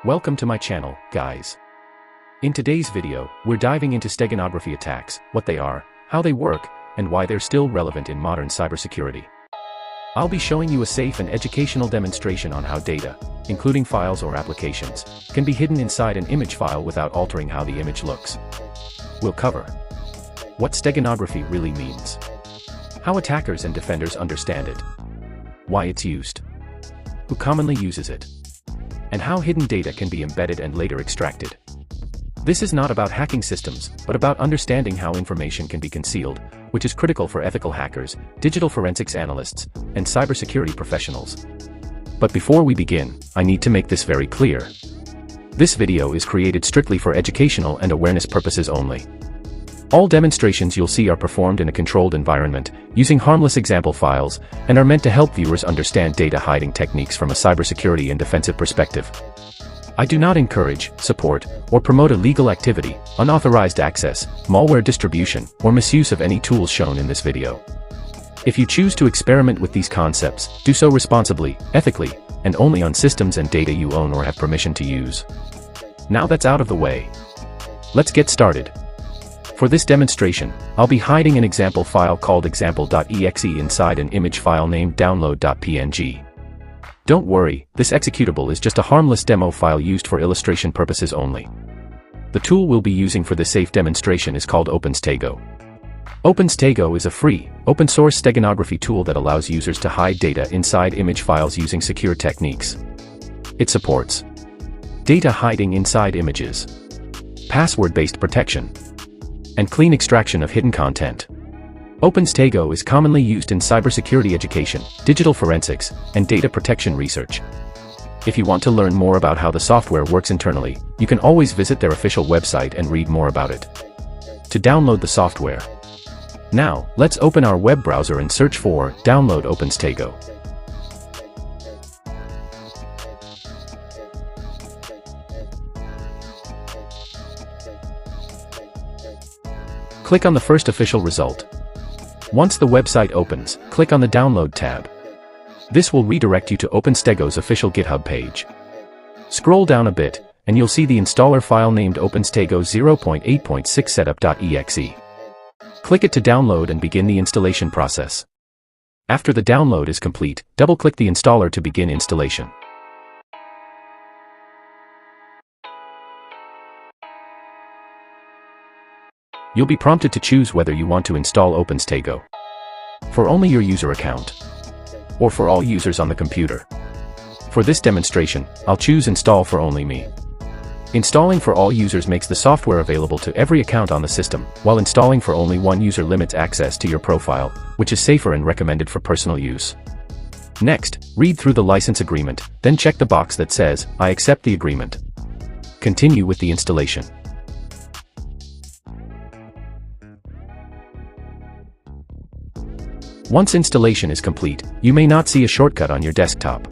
Welcome to my channel, guys. In today's video, we're diving into steganography attacks, what they are, how they work, and why they're still relevant in modern cybersecurity. I'll be showing you a safe and educational demonstration on how data, including files or applications, can be hidden inside an image file without altering how the image looks. We'll cover what steganography really means, how attackers and defenders understand it, why it's used, who commonly uses it, and how hidden data can be embedded and later extracted. This is not about hacking systems, but about understanding how information can be concealed, which is critical for ethical hackers, digital forensics analysts, and cybersecurity professionals. But before we begin, I need to make this very clear. This video is created strictly for educational and awareness purposes only. All demonstrations you'll see are performed in a controlled environment, using harmless example files, and are meant to help viewers understand data hiding techniques from a cybersecurity and defensive perspective. I do not encourage, support, or promote illegal activity, unauthorized access, malware distribution, or misuse of any tools shown in this video. If you choose to experiment with these concepts, do so responsibly, ethically, and only on systems and data you own or have permission to use. Now that's out of the way, let's get started. For this demonstration, I'll be hiding an example file called example.exe inside an image file named download.png. Don't worry, this executable is just a harmless demo file used for illustration purposes only. The tool we'll be using for this safe demonstration is called OpenStego. OpenStego is a free, open-source steganography tool that allows users to hide data inside image files using secure techniques. It supports data hiding inside images, password-based protection, and clean extraction of hidden content. OpenStego is commonly used in cybersecurity education, digital forensics, and data protection research. If you want to learn more about how the software works internally, you can always visit their official website and read more about it. To download the software. Now, let's open our web browser and search for Download OpenStego. Click on the first official result. Once the website opens, click on the Download tab. This will redirect you to OpenStego's official GitHub page. Scroll down a bit, and you'll see the installer file named OpenStego 0.8.6 setup.exe. Click it to download and begin the installation process. After the download is complete, double-click the installer to begin installation. You'll be prompted to choose whether you want to install OpenStego for only your user account, or for all users on the computer. For this demonstration, I'll choose Install for only me. Installing for all users makes the software available to every account on the system, while installing for only one user limits access to your profile, which is safer and recommended for personal use. Next, read through the license agreement, then check the box that says, I accept the agreement. Continue with the installation. Once installation is complete, you may not see a shortcut on your desktop.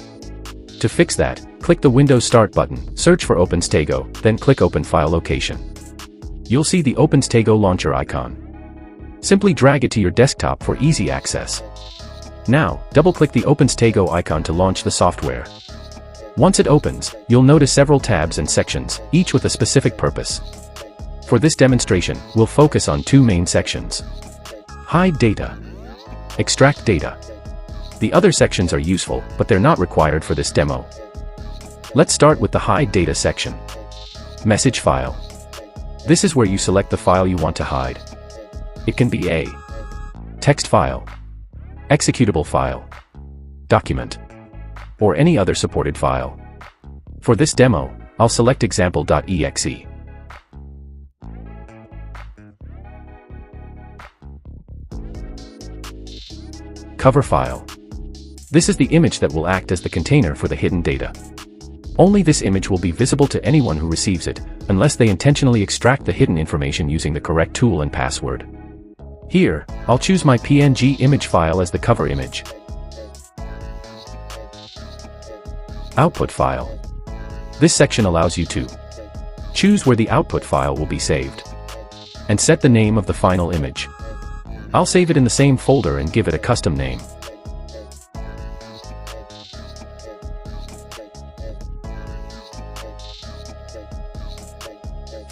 To fix that, click the Windows Start button, search for OpenStego, then click Open File Location. You'll see the OpenStego launcher icon. Simply drag it to your desktop for easy access. Now, double-click the OpenStego icon to launch the software. Once it opens, you'll notice several tabs and sections, each with a specific purpose. For this demonstration, we'll focus on two main sections: hide data, extract data. The other sections are useful, but they're not required for this demo. Let's start with the hide data section. Message file. This is where you select the file you want to hide. It can be a text file, executable file, document, or any other supported file. For this demo, I'll select example.exe. Cover file. This is the image that will act as the container for the hidden data. Only this image will be visible to anyone who receives it, unless they intentionally extract the hidden information using the correct tool and password. Here, I'll choose my PNG image file as the cover image. Output file. This section allows you to choose where the output file will be saved and set the name of the final image. I'll save it in the same folder and give it a custom name.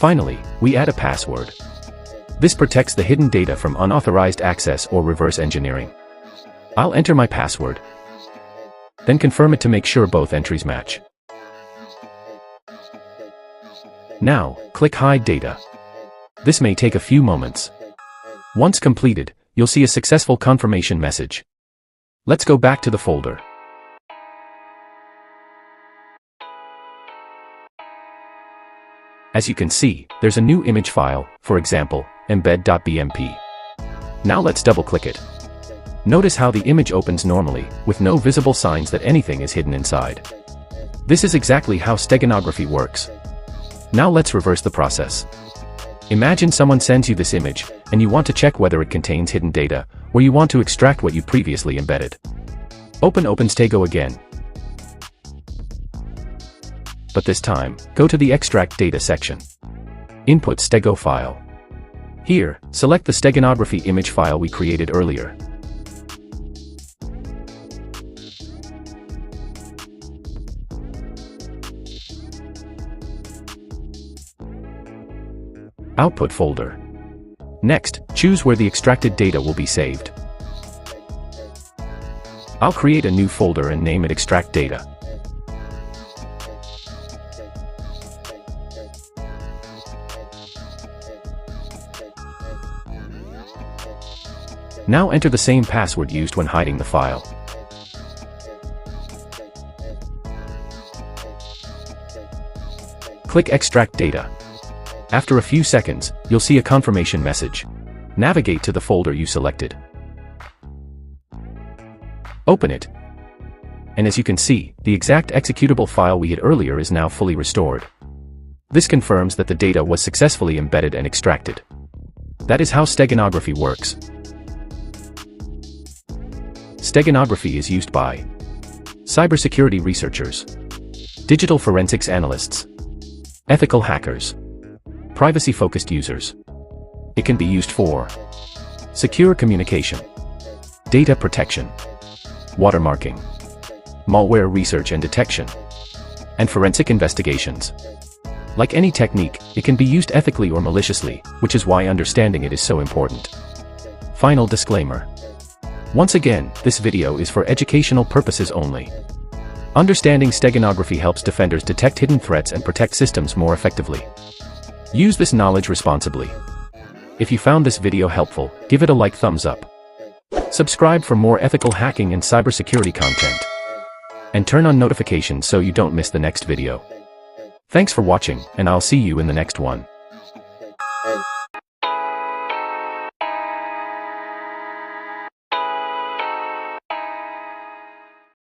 Finally, we add a password. This protects the hidden data from unauthorized access or reverse engineering. I'll enter my password, then confirm it to make sure both entries match. Now, click Hide Data. This may take a few moments. Once completed, you'll see a successful confirmation message. Let's go back to the folder. As you can see, there's a new image file, for example, embed.bmp. Now let's double-click it. Notice how the image opens normally, with no visible signs that anything is hidden inside. This is exactly how steganography works. Now let's reverse the process. Imagine someone sends you this image, and you want to check whether it contains hidden data, or you want to extract what you previously embedded. Open OpenStego again. But this time, go to the Extract Data section. Input Stego file. Here, select the steganography image file we created earlier. Output folder. Next, choose where the extracted data will be saved. I'll create a new folder and name it Extract Data. Now enter the same password used when hiding the file. Click Extract Data. After a few seconds, you'll see a confirmation message. Navigate to the folder you selected. Open it. And as you can see, the exact executable file we had earlier is now fully restored. This confirms that the data was successfully embedded and extracted. That is how steganography works. Steganography is used by cybersecurity researchers, digital forensics analysts, ethical hackers, privacy-focused users. It can be used for secure communication, data protection, watermarking, malware research and detection, and forensic investigations. Like any technique, it can be used ethically or maliciously, which is why understanding it is so important. Final disclaimer. Once again, this video is for educational purposes only. Understanding steganography helps defenders detect hidden threats and protect systems more effectively. Use this knowledge responsibly. If you found this video helpful, give it a like thumbs up. Subscribe for more ethical hacking and cybersecurity content. And turn on notifications so you don't miss the next video. Thanks for watching, and I'll see you in the next one.